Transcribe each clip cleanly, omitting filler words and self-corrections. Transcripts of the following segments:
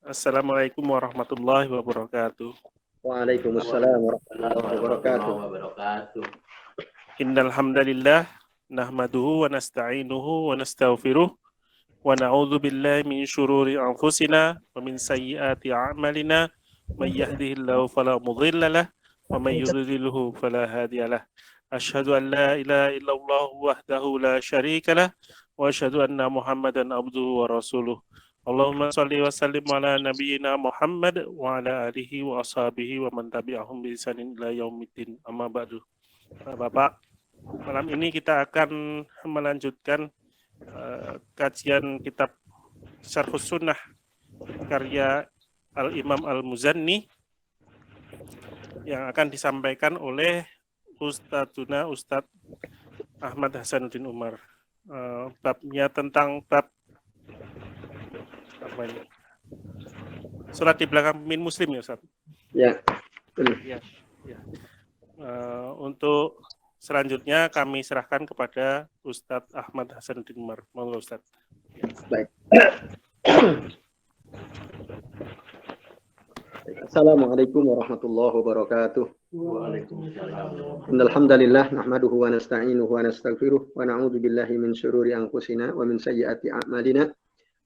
Assalamualaikum warahmatullahi wabarakatuh. Waalaikumsalam warahmatullahi wabarakatuh. Innal hamdalillah nahmaduhu wa nasta'inuhu wa nastaghfiruh wa na'udzu billahi min syururi anfusina wa min sayyiati a'malina may yahdihillahu fala mudilla lah wa may yudlilhu fala hadiyalah. Asyhadu an la ilaha illallah wahdahu la syarika lah wa asyhadu anna Muhammadan abduhu wa rasuluh. Allahumma shalli wa sallim ala nabiyyina Muhammad wa ala alihi wa ashabihi wa man tabi'ahum bi ihsanin ila yaumiddin. Amma ba'du. Bapak, malam ini kita akan melanjutkan kajian kitab Syarhus Sunnah karya Al-Imam Al-Muzanni yang akan disampaikan oleh Ustadzuna Ustadz Ahmad Hasanuddin Umar. Babnya tentang bab apa ini? Salat di belakang pemimpin muslim ya, Ustaz? Ya. Ya. Untuk selanjutnya kami serahkan kepada Ustadz Ahmad Hasanuddin Umar. Monggo Ustadz. Ya. Baik. Assalamualaikum warahmatullahi wabarakatuh. Waalaikumsalam. Innal hamdalillah nahmaduhu wa nasta'inuhu wa nastaghfiruh wa na'udzu billahi min syururi anfusina wa min sayyiati a'malina.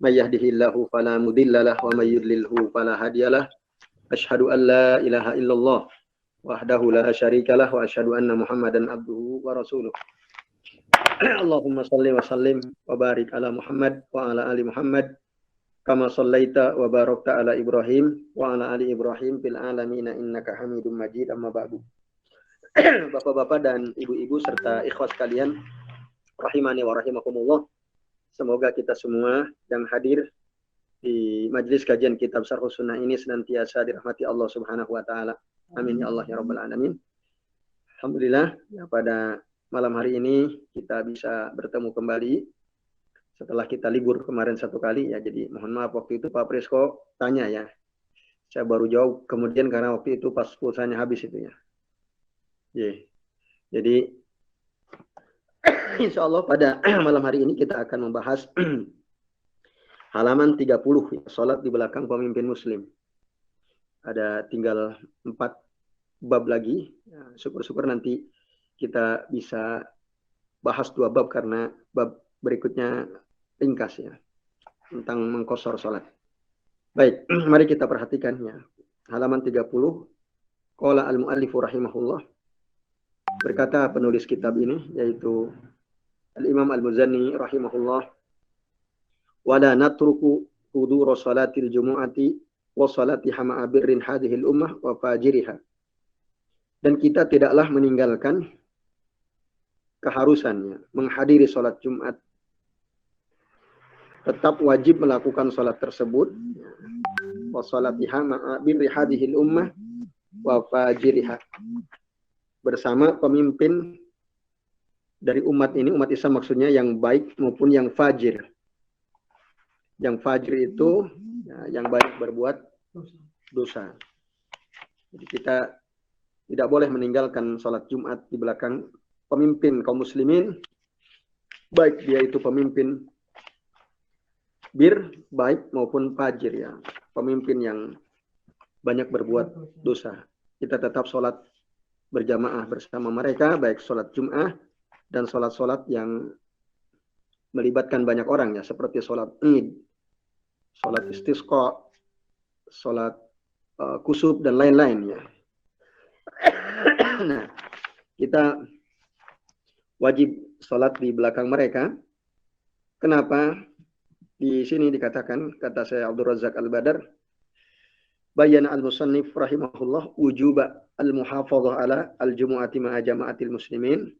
May yahdihillahu fala mudhillalah wa may yudlilhu fala hadiyalah. Asyhadu an la ilaha illallah wahdahu la syarikalah wa asyhadu anna Muhammadan abduhu wa rasuluh. Allahumma shalli wa sallim wa barik ala Muhammad wa ala ali Muhammad kama shallaita wa barakta ala Ibrahim wa ala ali Ibrahim fil alamin innaka Hamidum Majid. Amma ba'du. Bapak-bapak dan ibu-ibu serta ikhwas kalian rahimani wa rahimakumullah. Semoga kita semua yang hadir di majelis kajian kitab Syarhus Sunnah ini senantiasa dirahmati Allah Subhanahu wa taala. Amin ya Allah ya rabbal alamin. Alhamdulillah ya, pada malam hari ini kita bisa bertemu kembali setelah kita libur kemarin satu kali ya. Jadi mohon maaf waktu itu Pak Presko tanya ya. Saya baru jawab kemudian karena waktu itu pas pulsanya habis itu ya. Jadi insya Allah pada malam hari ini kita akan membahas halaman 30 ya, salat di belakang pemimpin muslim. Ada tinggal 4 bab lagi. Ya, syukur-syukur nanti kita bisa bahas 2 bab karena bab berikutnya ringkas ya tentang mengqashar salat. Baik, mari kita perhatikan ya. Halaman 30. Qala al-muallif rahimahullah. Berkata penulis kitab ini yaitu Al-Imam Al-Muzanni rahimahullah, wala natruku hudura salatil jumu'ati wa salatiha ma'a birrin hadhil ummah wa fajiriha. Dan kita tidaklah meninggalkan keharusannya menghadiri salat Jumat. Tetap wajib melakukan salat tersebut wa salatiha ma'a birri hadhil ummah wa fajiriha. Bersama pemimpin dari umat ini, umat Islam maksudnya yang baik maupun yang fajir. Yang fajir itu ya, yang banyak berbuat dosa. Jadi kita tidak boleh meninggalkan sholat Jumat di belakang pemimpin kaum muslimin, baik dia itu pemimpin bir, baik maupun fajir ya. Pemimpin yang banyak berbuat dosa. Kita tetap sholat berjamaah bersama mereka, baik sholat Jumat dan sholat-sholat yang melibatkan banyak orang ya, seperti sholat Id, sholat istisqa, sholat kusuf dan lain-lain ya. Nah, kita wajib sholat di belakang mereka. Kenapa? Di sini dikatakan, kata saya Abdul Razak Al-Badar, bayana al-musannif rahimahullah wujuba al-muhafadhah ala al-jumu'ati ma'a jama'atil muslimin.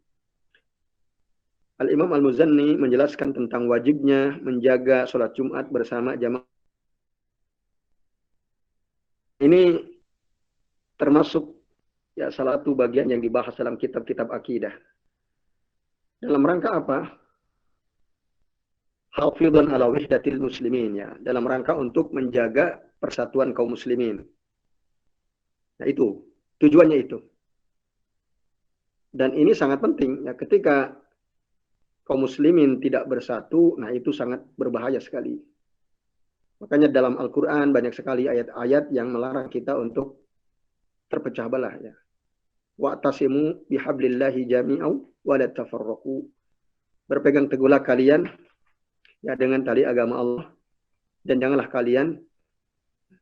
Al-Imam Al-Muzanni menjelaskan tentang wajibnya menjaga sholat Jumat bersama jamaah. Ini termasuk ya salah satu bagian yang dibahas dalam kitab-kitab akidah. Dalam rangka apa? Hafidhan ala wahdatil muslimin ya, dalam rangka untuk menjaga persatuan kaum muslimin. Nah itu, tujuannya itu. Dan ini sangat penting ya, ketika kaum muslimin tidak bersatu, nah itu sangat berbahaya sekali. Makanya dalam Al-Quran banyak sekali ayat-ayat yang melarang kita untuk terpecah belah ya. Wa'tasimu bihablillahi jami'au wa la tafarraqu. Berpegang teguhlah kalian ya dengan tali agama Allah dan janganlah kalian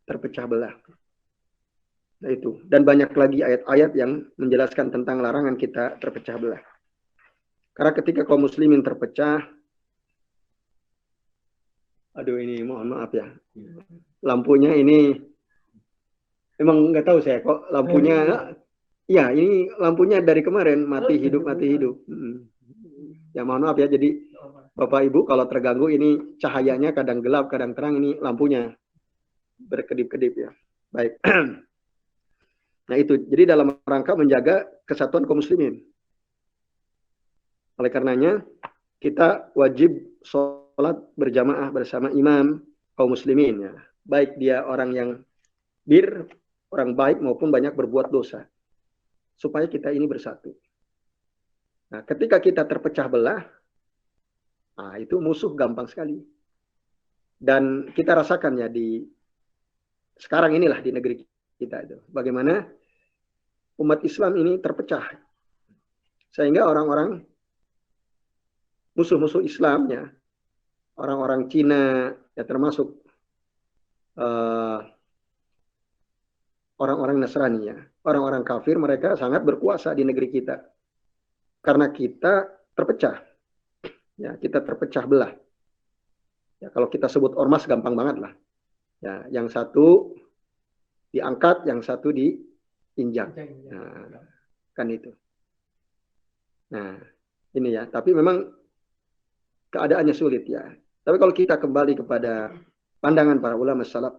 terpecah belah. Nah itu. Dan banyak lagi ayat-ayat yang menjelaskan tentang larangan kita terpecah belah. Karena ketika kaum muslimin terpecah, aduh ini mohon maaf ya, lampunya ini emang nggak tahu saya kok lampunya, ya ini lampunya dari kemarin mati hidup. Ya mohon maaf ya, jadi Bapak Ibu kalau terganggu ini cahayanya kadang gelap kadang terang, ini lampunya berkedip-kedip ya. Baik. Nah itu, jadi dalam rangka menjaga kesatuan kaum muslimin. Oleh karenanya kita wajib sholat berjamaah bersama imam kaum muslimin ya. Baik dia orang yang orang baik maupun banyak berbuat dosa. Supaya kita ini bersatu. Nah ketika kita terpecah belah, nah itu musuh gampang sekali. Dan kita rasakan ya di sekarang inilah di negeri kita itu. Bagaimana umat Islam ini terpecah. Sehingga orang-orang musuh-musuh Islamnya, orang-orang Cina, ya termasuk orang-orang Nasrani ya, orang-orang kafir, mereka sangat berkuasa di negeri kita. Karena kita terpecah. Ya, kita terpecah belah. Ya, kalau kita sebut ormas gampang banget lah. Ya, yang satu diangkat, yang satu diinjak. Nah, kan itu. Nah, ini ya. Tapi memang keadaannya sulit ya. Tapi kalau kita kembali kepada pandangan para ulama salaf,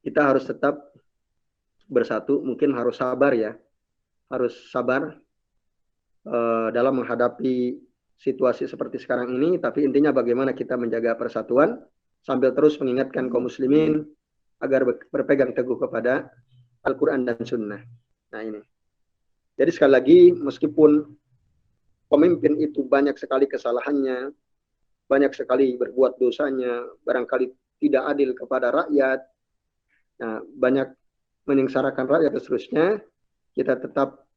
kita harus tetap bersatu. Mungkin harus sabar ya. Harus sabar dalam menghadapi situasi seperti sekarang ini. Tapi intinya bagaimana kita menjaga persatuan sambil terus mengingatkan kaum muslimin agar berpegang teguh kepada Al-Quran dan Sunnah. Nah ini. Jadi sekali lagi, meskipun pemimpin itu banyak sekali kesalahannya, banyak sekali berbuat dosanya, barangkali tidak adil kepada rakyat, nah, banyak menyengsarakan rakyat dan seterusnya, kita tetap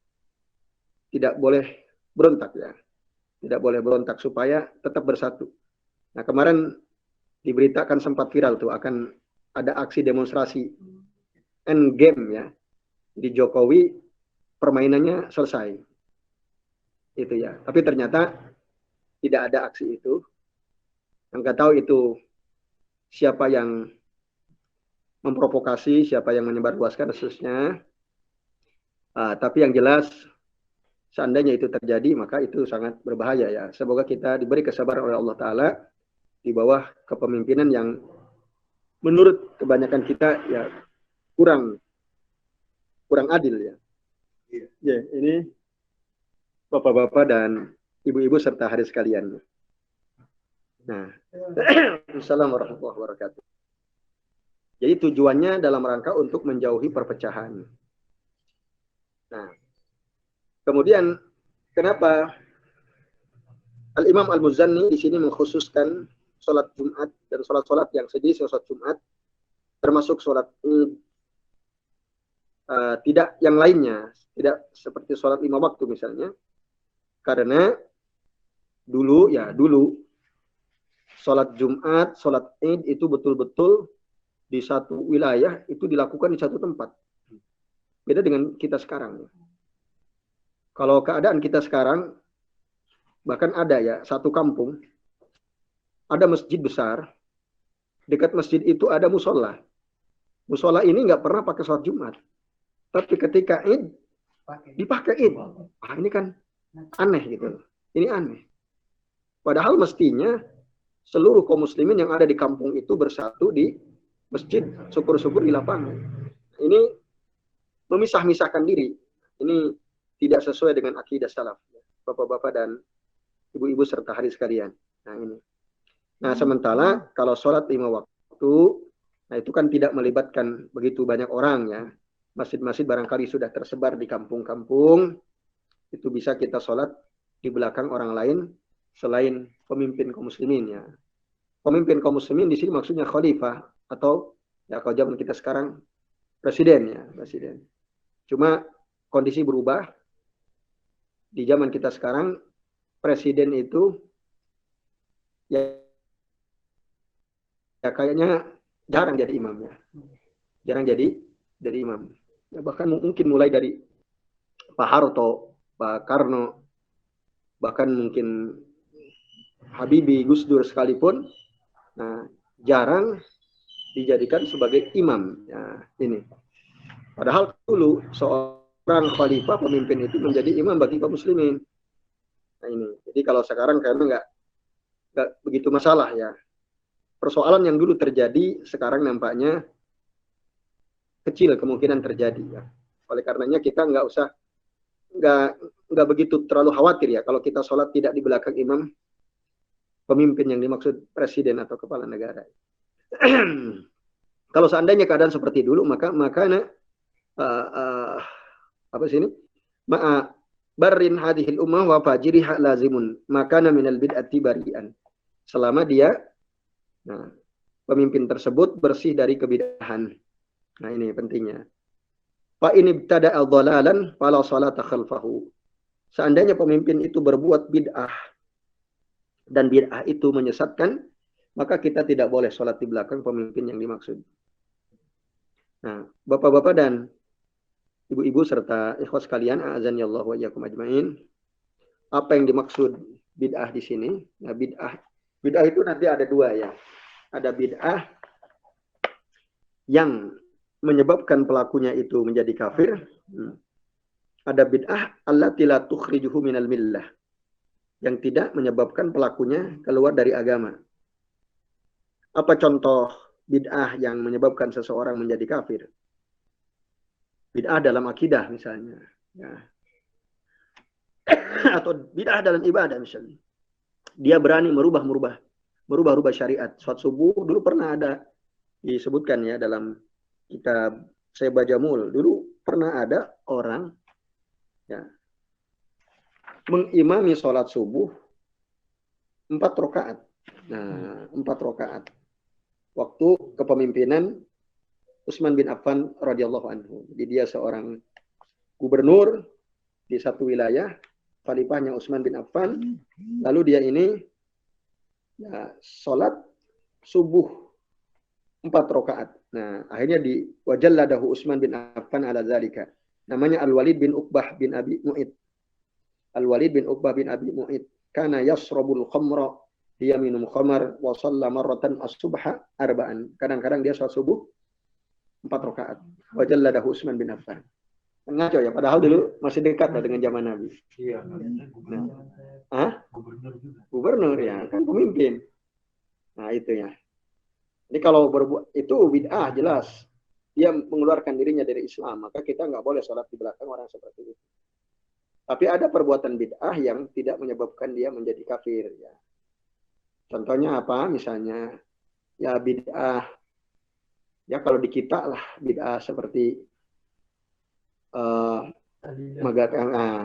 tidak boleh berontak ya. Tidak boleh berontak supaya tetap bersatu. Nah kemarin diberitakan sempat viral tuh akan ada aksi demonstrasi endgame ya. Jadi Jokowi permainannya selesai. Itu ya. Tapi ternyata tidak ada aksi itu. Nggak tahu itu siapa yang memprovokasi, siapa yang menyebarluaskan khususnya. Tapi yang jelas seandainya itu terjadi maka itu sangat berbahaya ya. Semoga kita diberi kesabaran oleh Allah Ta'ala di bawah kepemimpinan yang menurut kebanyakan kita ya kurang adil ya. Ya, ini Bapak-bapak dan ibu-ibu serta hadirin sekalian. Nah, Assalamualaikum warahmatullahi wabarakatuh. Jadi tujuannya dalam rangka untuk menjauhi perpecahan. Nah, kemudian kenapa Al-Imam Al-Muzanni di sini mengkhususkan sholat Jumat dan sholat-sholat yang sejenis sholat Jumat, termasuk sholat tidak yang lainnya, tidak seperti sholat 5 waktu misalnya. Karena dulu sholat Jumat, sholat Id itu betul-betul di satu wilayah itu dilakukan di satu tempat. Beda dengan kita sekarang. Kalau keadaan kita sekarang, bahkan ada ya satu kampung, ada masjid besar, dekat masjid itu ada musola. Musola ini nggak pernah pakai sholat Jumat. Tapi ketika Id, dipakai Id. Ini kan aneh gitu. Ini aneh. Padahal mestinya seluruh kaum muslimin yang ada di kampung itu bersatu di masjid, syukur-syukur di lapangan. Ini memisah-misahkan diri. Ini tidak sesuai dengan akidah salaf. Bapak-bapak dan ibu-ibu serta hadirin sekalian. Nah ini. Nah sementara kalau sholat 5 waktu, nah itu kan tidak melibatkan begitu banyak orang ya. Masjid-masjid barangkali sudah tersebar di kampung-kampung. Itu bisa kita sholat di belakang orang lain selain pemimpin kaum muslimin ya. pemimpin kaum muslimin di sini maksudnya khalifah atau ya kalau zaman kita sekarang presiden ya, presiden. Cuma kondisi berubah. Di zaman kita sekarang presiden itu ya, kayaknya jarang jadi imam ya. Jarang jadi imam. Ya, bahkan mungkin mulai dari Pak Harto, Pak Karno, bahkan mungkin Habibie, Gus Dur sekalipun, nah, jarang dijadikan sebagai imam. Ya, ini. Padahal dulu seorang khalifah pemimpin itu menjadi imam bagi kaum muslimin. Nah, ini. Jadi kalau sekarang kayaknya nggak begitu masalah ya. Persoalan yang dulu terjadi sekarang nampaknya kecil kemungkinan terjadi ya. Oleh karenanya kita nggak begitu terlalu khawatir ya kalau kita sholat tidak di belakang imam pemimpin yang dimaksud presiden atau kepala negara. Kalau seandainya keadaan seperti dulu maka apa sih ini? Barin hadhil ummah wa fajiriha lazimun makana minal bid'ati bari'an. Selama dia pemimpin tersebut bersih dari kebid'ahan. Nah, ini pentingnya. Fa in ibtada'a dhalalan fala salata khalfahu. Seandainya pemimpin itu berbuat bid'ah dan bid'ah itu menyesatkan, maka kita tidak boleh sholat di belakang pemimpin yang dimaksud. Nah, bapak-bapak dan ibu-ibu serta ikhwas sekalian, a'azanillahu wa iyyakum ajmain. Apa yang dimaksud bid'ah di sini? Nah, bid'ah itu nanti ada dua ya. Ada bid'ah yang menyebabkan pelakunya itu menjadi kafir. Ada bid'ah allati la tukhrijuhu minal millah, yang tidak menyebabkan pelakunya keluar dari agama. Apa contoh bid'ah yang menyebabkan seseorang menjadi kafir? Bid'ah dalam akidah misalnya, ya. Atau bid'ah dalam ibadah misalnya. Dia berani merubah syariat. Sholat subuh dulu pernah ada disebutkan ya dalam kitab Seba Jamul. Dulu pernah ada orang ya mengimami sholat subuh 4 rakaat. Nah, 4 rakaat. Waktu kepemimpinan Utsman bin Affan radhiyallahu anhu. Jadi dia seorang gubernur di satu wilayah, khalifahnya Utsman bin Affan. Lalu dia ini ya, sholat subuh 4 rakaat. Nah, akhirnya wajalladahu Utsman bin Affan ala zalika. Namanya Al-Walid bin Uqbah bin Abi Mu'id. Al-Walid bin Uqbah bin Abi Mu'id. Kana yasrabul khamra. Dia minum khamar wa shalla marratan as-subha arba'an. Kadang-kadang dia sholat subuh 4 rakaat. Wajalladahu Utsman bin Affan. Ngaco ya, padahal dulu masih dekat lah dengan zaman Nabi. Iya. Nah. Gubernur ya, kan pemimpin. Nah, itu ya. Jadi kalau berbuat itu bid'ah jelas. Dia mengeluarkan dirinya dari Islam, maka kita nggak boleh sholat di belakang orang seperti itu. Tapi ada perbuatan bid'ah yang tidak menyebabkan dia menjadi kafir ya. Contohnya apa? Misalnya ya bid'ah ya kalau di kita lah bid'ah seperti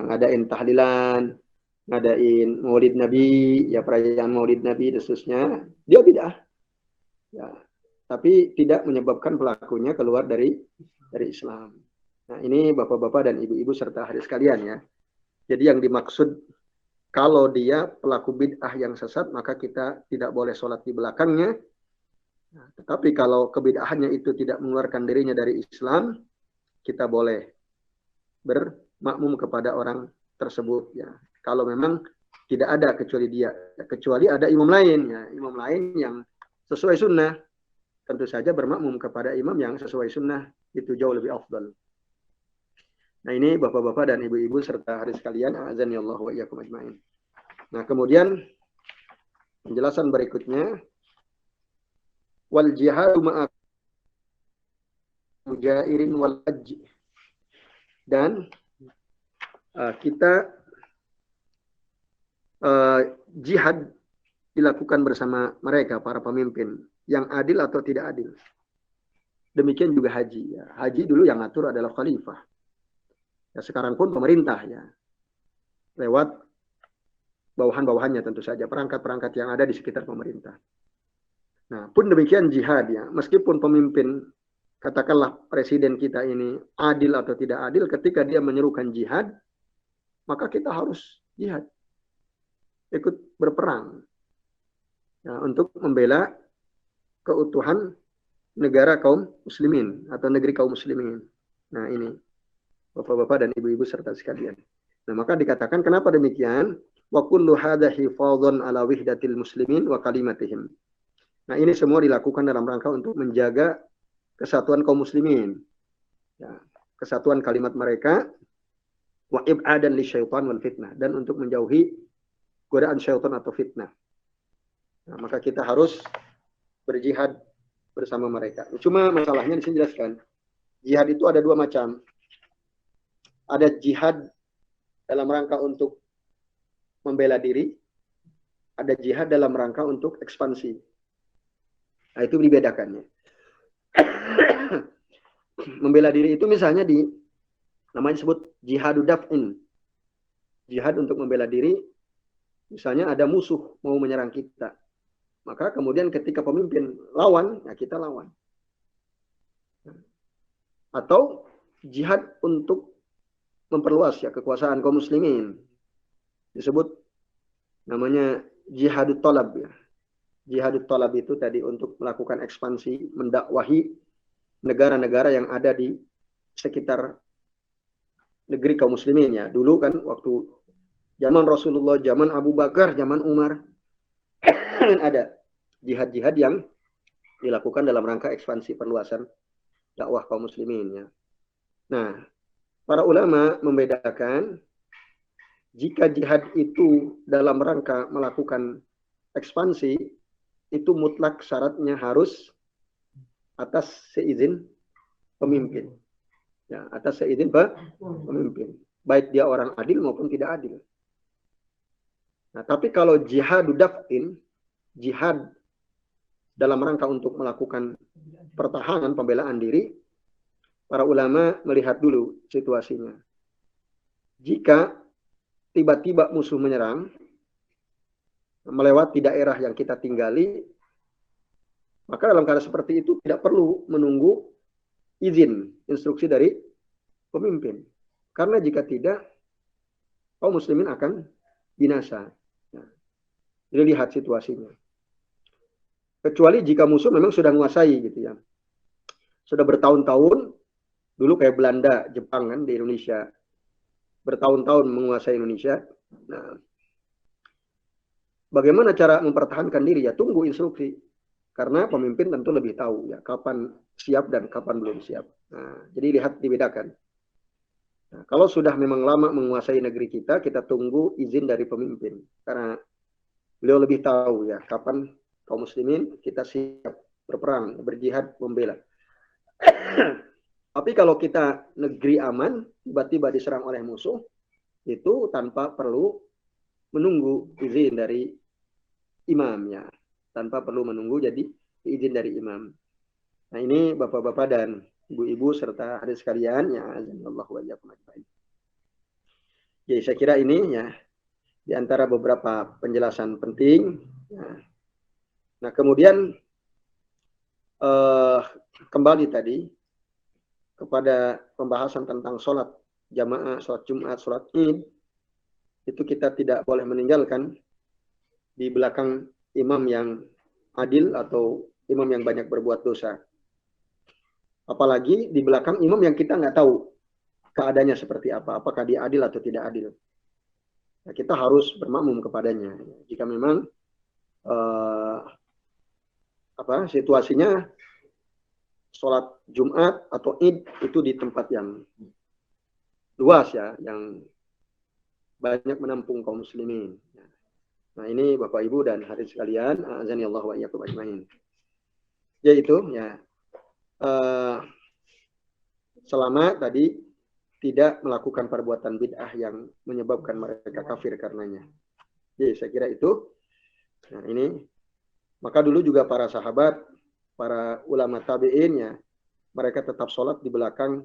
ngadain tahlilan, ngadain maulid Nabi, ya perayaan maulid Nabi khususnya, dia bid'ah. Ya, tapi tidak menyebabkan pelakunya keluar dari Islam. Nah, ini bapak-bapak dan ibu-ibu serta hadirin sekalian ya. Jadi yang dimaksud kalau dia pelaku bid'ah yang sesat, maka kita tidak boleh sholat di belakangnya. Nah, tetapi kalau kebid'ahannya itu tidak mengeluarkan dirinya dari Islam, kita boleh bermakmum kepada orang tersebut ya. Kalau memang tidak ada kecuali ada imam lain ya, imam lain yang sesuai sunnah, tentu saja bermakmum kepada imam yang sesuai sunnah itu jauh lebih afdal. Nah, ini bapak-bapak dan ibu-ibu serta hadirin sekalian, azanillahu wa iyyakum ajmain. Nah, kemudian penjelasan berikutnya, wal jihadu ma'a mujairin wal hajj. Dan kita jihad dilakukan bersama mereka, para pemimpin, yang adil atau tidak adil. Demikian juga haji. Ya. Haji dulu yang ngatur adalah khalifah. Ya, sekarang pun pemerintah ya. Lewat bawahan-bawahannya tentu saja, perangkat-perangkat yang ada di sekitar pemerintah. Nah, pun demikian jihad ya, meskipun pemimpin katakanlah presiden kita ini adil atau tidak adil, ketika dia menyerukan jihad, maka kita harus jihad, ikut berperang ya, untuk membela keutuhan negara kaum muslimin atau negeri kaum muslimin. Nah ini bapak-bapak dan ibu-ibu serta sekalian. Nah maka dikatakan kenapa demikian? Wa kullu hadha hifadhan ala wihdatil muslimin wa kalimatihim. Nah ini semua dilakukan dalam rangka untuk menjaga kesatuan kaum muslimin, ya, kesatuan kalimat mereka, wa ib'adan li syaitan wal fitnah, dan untuk menjauhi godaan syaitan atau fitnah. Nah, maka kita harus berjihad bersama mereka. Cuma masalahnya di sini jelaskan, jihad itu ada dua macam. Ada jihad dalam rangka untuk membela diri, ada jihad dalam rangka untuk ekspansi. Nah, itu dibedakannya. Membela diri itu misalnya namanya disebut jihadu daf'in. Jihad untuk membela diri, misalnya ada musuh mau menyerang kita. Maka kemudian ketika pemimpin lawan, ya kita lawan. Atau jihad untuk memperluas ya kekuasaan kaum muslimin. Disebut namanya jihadut thalab ya. Jihadut thalab itu tadi untuk melakukan ekspansi, mendakwahi negara-negara yang ada di sekitar negeri kaum muslimin ya. Dulu kan waktu zaman Rasulullah, zaman Abu Bakar, zaman Umar ada jihad-jihad yang dilakukan dalam rangka ekspansi perluasan dakwah kaum muslimin ya. Nah, para ulama membedakan jika jihad itu dalam rangka melakukan ekspansi, itu mutlak syaratnya harus atas seizin pemimpin. Ya, atas seizin pemimpin. Baik dia orang adil maupun tidak adil. Nah, tapi kalau jihadu daf'in, jihad dalam rangka untuk melakukan pertahanan, pembelaan diri, para ulama melihat dulu situasinya. Jika tiba-tiba musuh menyerang, melewati daerah yang kita tinggali, maka dalam keadaan seperti itu tidak perlu menunggu izin, instruksi dari pemimpin. Karena jika tidak, kaum muslimin akan binasa. Nah, jadi lihat situasinya. Kecuali jika musuh memang sudah menguasai gitu ya. Sudah bertahun-tahun, dulu kayak Belanda, Jepang kan di Indonesia. Bertahun-tahun menguasai Indonesia. Nah, bagaimana cara mempertahankan diri? Ya tunggu instruksi. Karena pemimpin tentu lebih tahu ya kapan siap dan kapan belum siap. Nah, jadi lihat dibedakan. Nah, kalau sudah memang lama menguasai negeri kita, kita tunggu izin dari pemimpin. Karena beliau lebih tahu ya kapan kaum muslimin kita siap berperang, berjihad, membela. Tapi kalau kita negeri aman, tiba-tiba diserang oleh musuh, itu tanpa perlu menunggu izin dari imamnya. Tanpa perlu menunggu jadi izin dari imam. Nah ini bapak-bapak dan ibu-ibu serta hadirin sekalian, ya azanillahu wa iyyakum ajmain. Jadi saya kira ini ya di antara beberapa penjelasan penting. Nah kemudian kembali tadi kepada pembahasan tentang sholat jamaah, sholat Jumat, sholat Id, itu kita tidak boleh meninggalkan di belakang imam yang adil atau imam yang banyak berbuat dosa. Apalagi di belakang imam yang kita nggak tahu keadaannya seperti apa, apakah dia adil atau tidak adil. Nah, kita harus bermakmum kepadanya. Jika memang situasinya sholat Jumat atau Id itu di tempat yang luas ya, yang banyak menampung kaum muslimin. Nah ini Bapak Ibu dan hadirin sekalian, azanillahu wa iyyakum ajmain. Yaitu ya selama tadi tidak melakukan perbuatan bid'ah yang menyebabkan mereka kafir karenanya. Jadi saya kira itu. Nah ini maka dulu juga para sahabat, para ulama tabi'in ya, mereka tetap sholat di belakang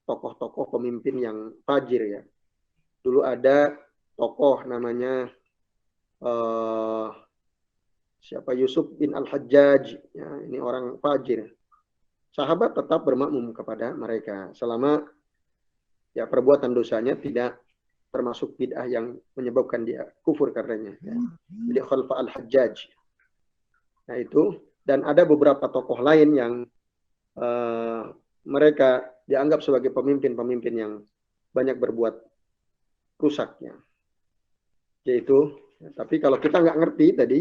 tokoh-tokoh pemimpin yang fajir ya. Dulu ada tokoh namanya siapa Yusuf bin Al-Hajjaj, ya, ini orang fajir. Sahabat tetap bermakmum kepada mereka selama ya perbuatan dosanya tidak termasuk bid'ah yang menyebabkan dia kufur karenanya. Ya. Jadi Khalfa Al-Hajjaj. Nah itu, dan ada beberapa tokoh lain yang mereka dianggap sebagai pemimpin-pemimpin yang banyak berbuat rusaknya. Yaitu, ya, tapi kalau kita nggak ngerti tadi,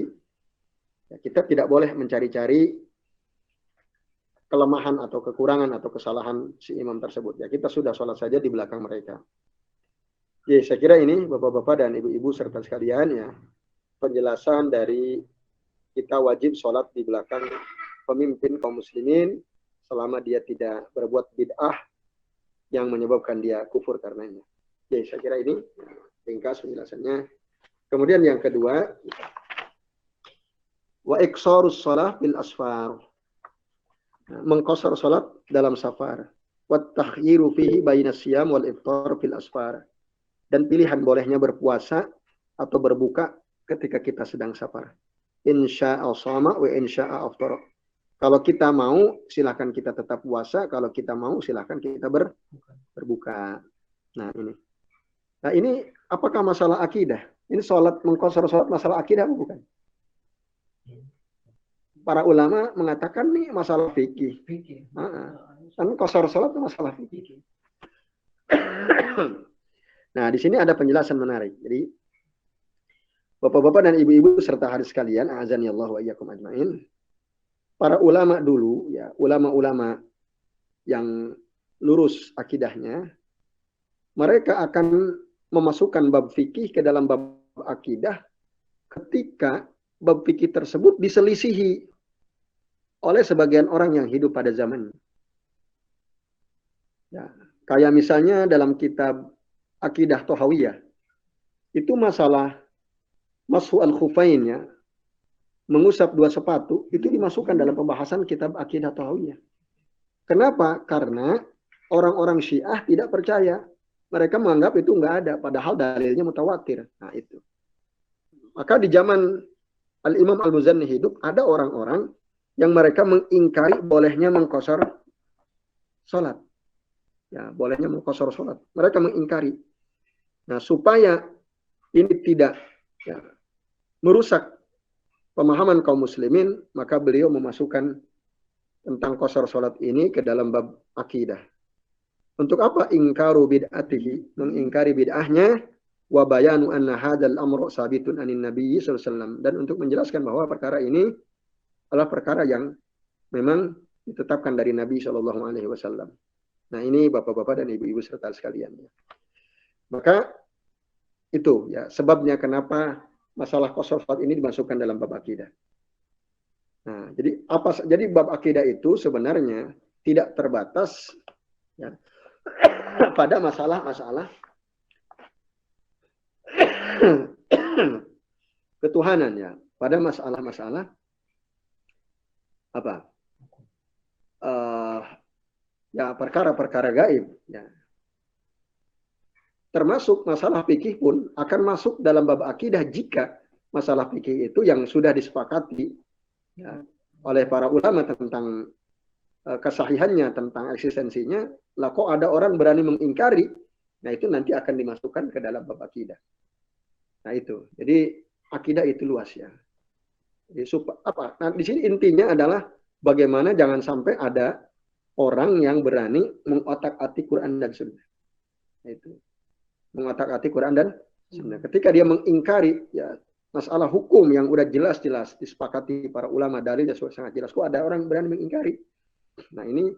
ya, kita tidak boleh mencari-cari kelemahan atau kekurangan atau kesalahan si imam tersebut. Ya kita sudah sholat saja di belakang mereka. Jadi saya kira ini bapak-bapak dan ibu-ibu serta sekalian ya penjelasan dari kita wajib sholat di belakang pemimpin kaum muslimin selama dia tidak berbuat bid'ah yang menyebabkan dia kufur karenanya. Jadi saya kira ini ringkas penjelasannya. Kemudian yang kedua, wa iksarus shalah bil asfar. Mengqasar salat dalam safar. Wa takhyiru fihi bainas siyam wal iftar fil asfar. Dan pilihan bolehnya berpuasa atau berbuka ketika kita sedang safar. Insya'a shoma wa insya'a aftar. Kalau kita mau, silakan kita tetap puasa. Kalau kita mau, silakan kita berbuka. Nah ini apakah masalah akidah? Ini sholat, mengqasar sholat masalah akidah bukan? Para ulama mengatakan nih masalah fikih. Kan qasar sholat itu masalah fikih. Nah, di sini ada penjelasan menarik. Jadi, bapak-bapak dan ibu-ibu serta hadir sekalian, a'azani Allah wa iyyakum ajmain. Para ulama dulu, ya, ulama-ulama yang lurus akidahnya, mereka akan memasukkan bab fikih ke dalam bab akidah ketika bab fikih tersebut diselisihi oleh sebagian orang yang hidup pada zaman. Ya, kayak misalnya dalam kitab Akidah Tohawiyah, itu masalah mashu al-khufain ya, mengusap dua sepatu, itu dimasukkan dalam pembahasan kitab Akidah Tohawiyah. Kenapa? Karena orang-orang Syiah tidak percaya. Mereka menganggap itu nggak ada, padahal dalilnya mutawatir. Nah itu. Maka di zaman Al-Imam Al-Muzanni hidup, ada orang-orang yang mereka mengingkari bolehnya mengqasar sholat. Ya, bolehnya mengqasar sholat. Mereka mengingkari. Nah, supaya ini tidak ya, merusak pemahaman kaum muslimin, maka beliau memasukkan tentang qasar sholat ini ke dalam bab akidah. Untuk apa? Ingkaru bid'atihi, mengingkari bid'ahnya, wa bayanu anna hadzal amru sabitun anin nabiyyi sallallahu alaihi wasallam, dan untuk menjelaskan bahwa perkara ini adalah perkara yang memang ditetapkan dari Nabi sallallahu alaihi wasallam. Nah, ini bapak-bapak dan ibu-ibu serta sekalian. Maka itu ya sebabnya kenapa masalah qasar sholat ini dimasukkan dalam bab akidah. Nah, jadi bab akidah itu sebenarnya tidak terbatas ya, pada masalah-masalah ketuhanan ya, pada masalah-masalah apa? Ya perkara-perkara gaib ya. Termasuk masalah fikih pun akan masuk dalam bab akidah jika masalah fikih itu yang sudah disepakati ya, oleh para ulama tentang kesahihannya, tentang eksistensinya, lah kok ada orang berani mengingkari, nah itu nanti akan dimasukkan ke dalam bab akidah. Nah itu, jadi akidah itu luas ya. Jadi, nah, di sini intinya adalah bagaimana jangan sampai ada orang yang berani mengotak-atik Quran dan Sunnah. Nah, itu. Mengotak-atik Quran dan Sunnah. Ketika dia mengingkari ya masalah hukum yang udah jelas-jelas disepakati para ulama, dalilnya sangat jelas, kok ada orang berani mengingkari. Nah ini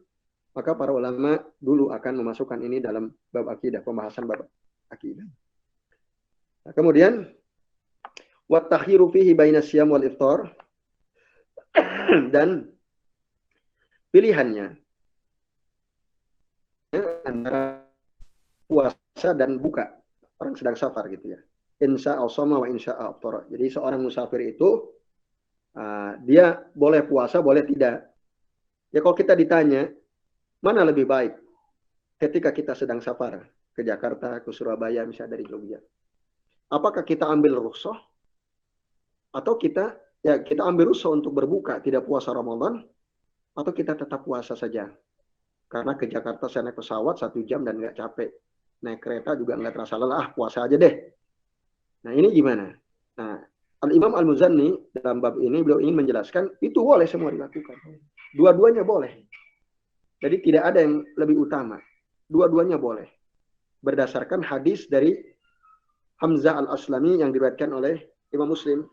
maka para ulama dulu akan memasukkan ini dalam bab akidah, pembahasan bab akidah. Nah, kemudian wa takhiru fihi bainas siyam wal iftar, dan pilihannya antara puasa dan buka, orang sedang safar gitu ya. Insya'a shoma wa insya'a aftar. Jadi seorang musafir itu dia boleh puasa, boleh tidak. Ya kalau kita ditanya mana lebih baik ketika kita sedang safar ke Jakarta, ke Surabaya, misalnya dari Jogja, apakah kita ambil rukhsah atau kita Ya, kita ambil rukhsah untuk berbuka, tidak puasa Ramadan, atau kita tetap puasa saja. Karena ke Jakarta saya naik pesawat 1 jam dan nggak capek. Naik kereta juga nggak terasa lelah, puasa aja deh. Nah, ini gimana? Nah, Al-Imam Al-Muzanni dalam bab ini, beliau ingin menjelaskan, itu boleh semua dilakukan. Dua-duanya boleh. Jadi tidak ada yang lebih utama. Dua-duanya boleh. Berdasarkan hadis dari Hamzah Al-Aslami yang diriwayatkan oleh Imam Muslim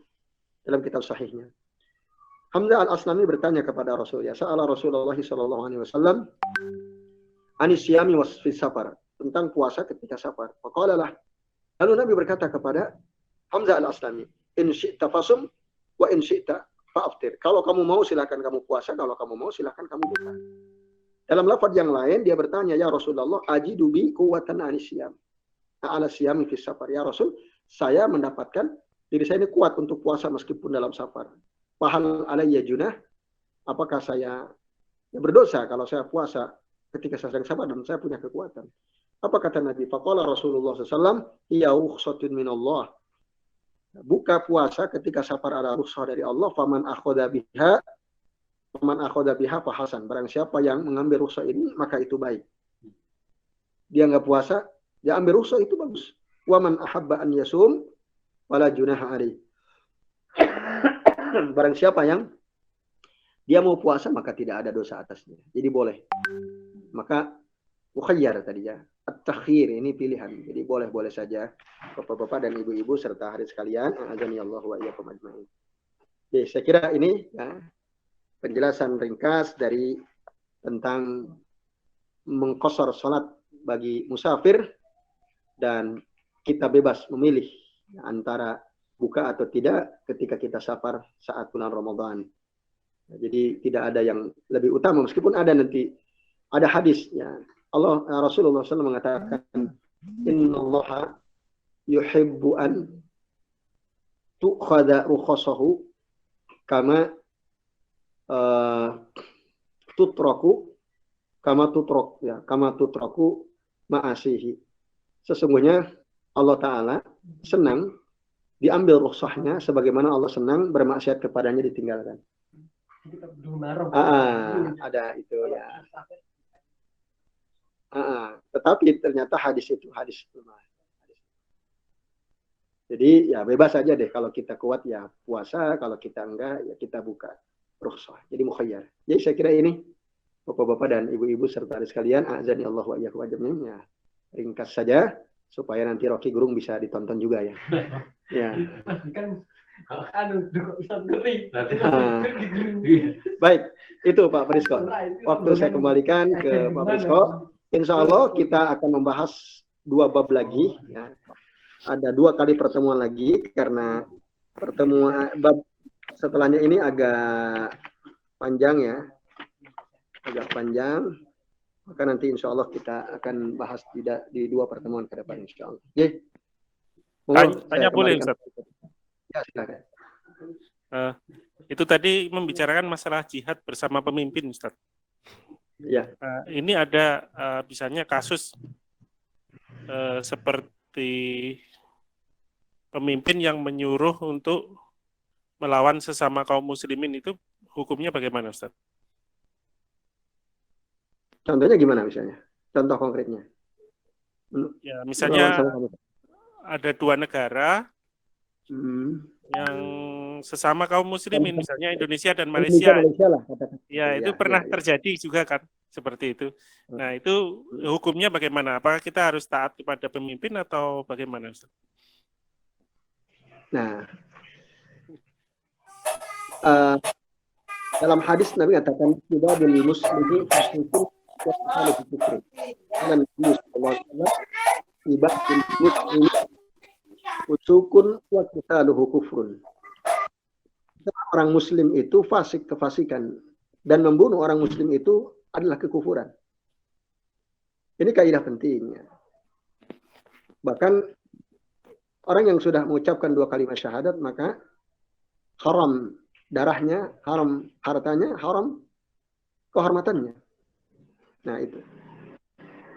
dalam kitab sahihnya. Hamzah Al-Aslami bertanya kepada Rasulullah, Sa'ala Rasulullah sallallahu alaihi wasallam anis siyami was fi safar, tentang puasa ketika safar. Faqalalah, lalu Nabi berkata kepada Hamzah Al-Aslami, in syi'ta fasum wa in syi'ta fa'aftir. Kalau kamu mau silakan kamu puasa, kalau kamu mau silakan kamu buka. Dalam lafaz yang lain dia bertanya, ya Rasulullah, ajidu bi quwwatan anis siyam. Ala siyami fi safar. Ya Rasul, saya mendapatkan diri saya ini kuat untuk puasa meskipun dalam safar. Fahal alayya junah? Apakah saya berdosa kalau saya puasa ketika saya sedang safar dan saya punya kekuatan? Apa kata Nabi? Faqala Rasulullah SAW, ya rukhsatun minallah. Buka puasa ketika safar ada rukhsah dari Allah. Faman akhoda biha fahasan. Barang siapa yang mengambil rukhsah ini, maka itu baik. Dia nggak puasa, dia ambil rukhsah, itu bagus. Waman ahabba an yasum wala junaha alaih. Barang siapa yang dia mau puasa, maka tidak ada dosa atasnya. Jadi boleh. Maka mukhayyar tadi ya. At-takhir ini pilihan. Jadi boleh-boleh saja Bapak-bapak dan ibu-ibu serta hadirin sekalian, azani Allah wa iyyakum ajmain. Oke, saya kira ini ya, penjelasan ringkas dari tentang mengqashar salat bagi musafir, dan kita bebas memilih antara buka atau tidak ketika kita safar saat bulan Ramadan. Jadi tidak ada yang lebih utama, meskipun ada nanti ada hadis ya. Rasulullah SAW mengatakan, innallaha yuhibbu an tu'khadha rukhasahu kama tutraku ma'asihi. Sesungguhnya Allah Ta'ala senang diambil rukhsahnya sebagaimana Allah senang bermaksiat kepadanya ditinggalkan. Ada itu ya. Tetapi ternyata hadis itu hadis lemah. Jadi ya bebas saja deh, kalau kita kuat ya puasa, kalau kita enggak ya kita buka rukhsah. Jadi mukhayyar. Jadi saya kira ini Bapak-bapak dan ibu-ibu serta adik sekalian, azani Allah wa iyyakum ajmain ya. Ringkas saja supaya nanti Rocky Gerung bisa ditonton juga ya. Ya. Kan bisa ngeri. Baik, itu Pak Prisko. Waktu saya kembalikan ke Pak Prisko. Insya Allah kita akan membahas 2 bab lagi ya. Ada 2 kali pertemuan lagi karena pertemuan bab setelahnya ini agak panjang ya. Agak panjang. Maka nanti insya Allah kita akan bahas tidak di 2 pertemuan ke depan insya Allah. Oke. Tanya boleh Ustaz? Ya, silakan. Itu tadi membicarakan masalah jihad bersama pemimpin Ustaz. Ya. Ini ada misalnya kasus seperti pemimpin yang menyuruh untuk melawan sesama kaum muslimin, itu hukumnya bagaimana Ustaz? Contohnya gimana misalnya? Contoh konkretnya. Ya, misalnya ada 2 negara yang sesama kaum muslimin, misalnya Indonesia dan Malaysia. Ya, itu pernah terjadi juga kan, seperti itu. Nah, itu hukumnya bagaimana? Apakah kita harus taat kepada pemimpin atau bagaimana Ustaz? Nah, dalam hadis Nabi katakan tidak bil muslimi musyrikin wa kufur. Dan Nabi sallallahu alaihi wasallam ibatul muslimi usukun wa qitaluhu kufrun. Orang muslim itu fasik, kefasikan, dan membunuh orang muslim itu adalah kekufuran. Ini kaidah pentingnya. Bahkan orang yang sudah mengucapkan 2 kalimat syahadat, maka haram darahnya, haram hartanya, haram kehormatannya. Nah itu.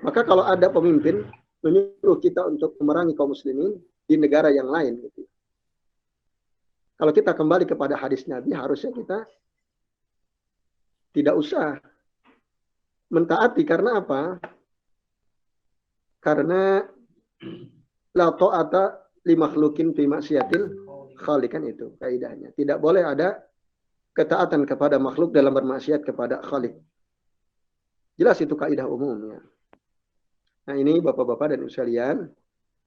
Maka kalau ada pemimpin menyuruh kita untuk memerangi kaum muslimin di negara yang lain, gitu, Kalau kita kembali kepada hadis Nabi, harusnya kita tidak usah mentaati. Karena apa? Karena la ta'ata li makhlukin fi maksiatil khaliq, kan itu kaidahnya. Tidak boleh ada ketaatan kepada makhluk dalam bermaksiat kepada khaliq. Jelas itu kaidah umumnya. Nah ini Bapak-bapak dan Ibu sekalian,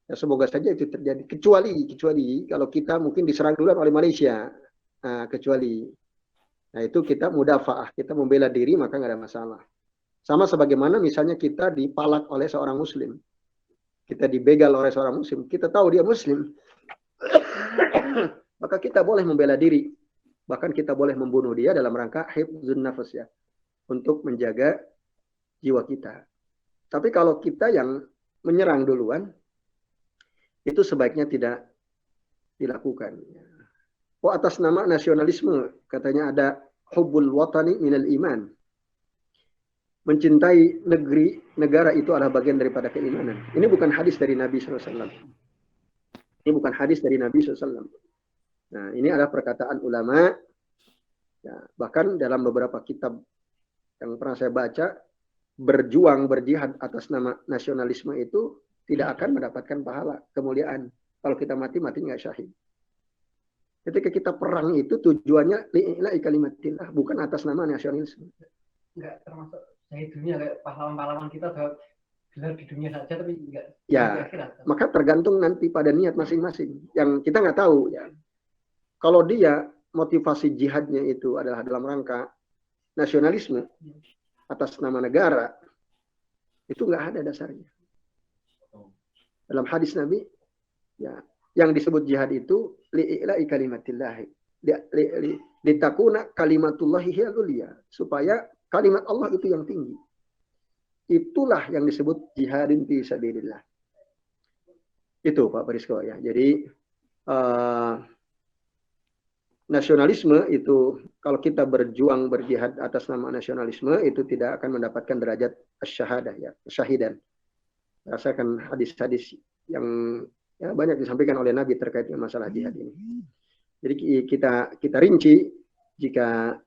ya semoga saja itu terjadi. Kecuali kalau kita mungkin diserang duluan oleh Malaysia. Nah, kecuali. Nah itu kita mudafa'ah, kita membela diri, maka nggak ada masalah. Sama sebagaimana misalnya kita dipalak oleh seorang muslim. Kita dibegal oleh seorang muslim. Kita tahu dia muslim. Maka kita boleh membela diri. Bahkan kita boleh membunuh dia dalam rangka hifdzun nafas, ya. Untuk menjaga jiwa kita. Tapi kalau kita yang menyerang duluan, itu sebaiknya tidak dilakukan. Oh, atas nama nasionalisme, katanya ada hubbul watani minal iman. Mencintai negara itu adalah bagian daripada keimanan. Ini bukan hadis dari Nabi SAW. Ini bukan hadis dari Nabi SAW. Nah, ini adalah perkataan ulama. Ya, bahkan dalam beberapa kitab yang pernah saya baca, berjuang, berjihad atas nama nasionalisme itu tidak akan mendapatkan pahala, kemuliaan. Kalau kita mati nggak syahid. Ketika kita perang itu tujuannya li'ila'i kalimatillah, bukan atas nama nasionalisme. Enggak termasuk syahid dunia, kayak pahlawan-pahlawan kita gelar di dunia saja, tapi enggak. Ya, maka tergantung nanti pada niat masing-masing. Yang kita nggak tahu, ya. Kalau dia motivasi jihadnya itu adalah dalam rangka nasionalisme, atas nama negara, itu nggak ada dasarnya. Dalam hadis Nabi, ya, yang disebut jihad itu li'ila'i kalimatillah, litakuna kalimatullahi hiyal ulia, supaya kalimat Allah itu yang tinggi. Itulah yang disebut jihadin fi sabilillah. Itu Pak Barisko, ya. Jadi nasionalisme itu, kalau kita berjuang berjihad atas nama nasionalisme, itu tidak akan mendapatkan derajat syahadah, ya, syahidan. Rasakan hadis-hadis yang ya, banyak disampaikan oleh Nabi terkait dengan masalah jihad ini. Jadi kita rinci, jika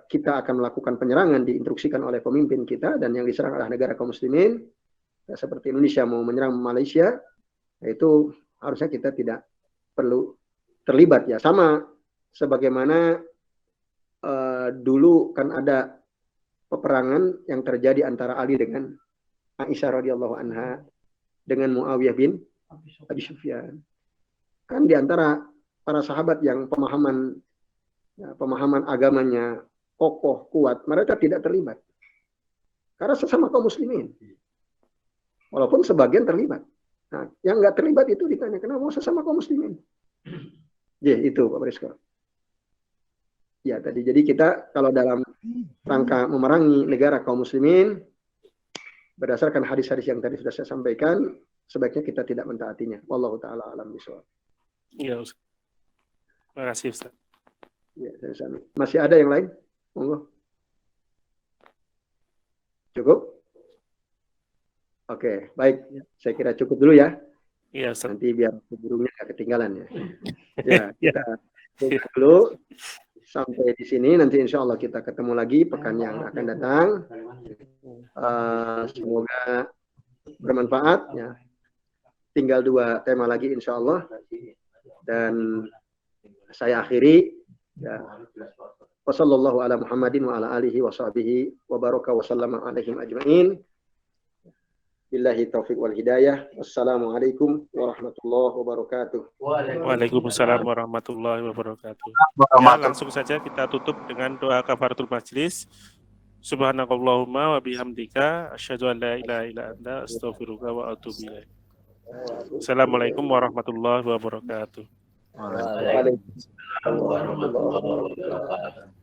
kita akan melakukan penyerangan diinstruksikan oleh pemimpin kita dan yang diserang adalah negara kaum muslimin, ya, seperti Indonesia mau menyerang Malaysia, itu harusnya kita tidak perlu terlibat, ya. Sama sebagaimana dulu kan ada peperangan yang terjadi antara Ali dengan Aisyah radhiyallahu anha dengan Muawiyah bin Abi Sufyan. Kan di antara para sahabat yang pemahaman agamanya kokoh, kuat, mereka tidak terlibat. Karena sesama kaum muslimin. Walaupun sebagian terlibat. Nah, yang nggak terlibat itu ditanya, kenapa sesama kaum muslimin? Ya, itu Pak Barisko. Ya, tadi jadi kita kalau dalam rangka memerangi negara kaum muslimin, berdasarkan hadis-hadis yang tadi sudah saya sampaikan, sebaiknya kita tidak mentaatinya. Wallahu taala alam bishawab. Ya, Ustaz. Terima kasih, Ustaz. Ya, masih ada yang lain? Monggo. Cukup? Oke, baik. Saya kira cukup dulu ya. Iya, Ustaz. Nanti biar burungnya nggak ketinggalan, ya. Ya, kita dulu sampai di sini. Nanti insya Allah kita ketemu lagi pekan yang akan datang. Semoga bermanfaat, ya. Tinggal 2 tema lagi insya Allah. Dan saya akhiri, ya. Wassallallahu ala Muhammadin wa ala alihi wa sahbihi wa baraka wa sallama alaihim ajma'in. Billahi taufiq wal hidayah. Wassalamualaikum warahmatullahi wabarakatuh. Waalaikumsalam warahmatullahi wabarakatuh. Ya, langsung saja kita tutup dengan doa kafaratul majlis. Subhanakallahumma wa bihamdika asyhadu an la ilaha illa anta astaghfiruka wa atubu ilaik. Assalamualaikum warahmatullahi wabarakatuh. Waalaikumsalam warahmatullahi wabarakatuh.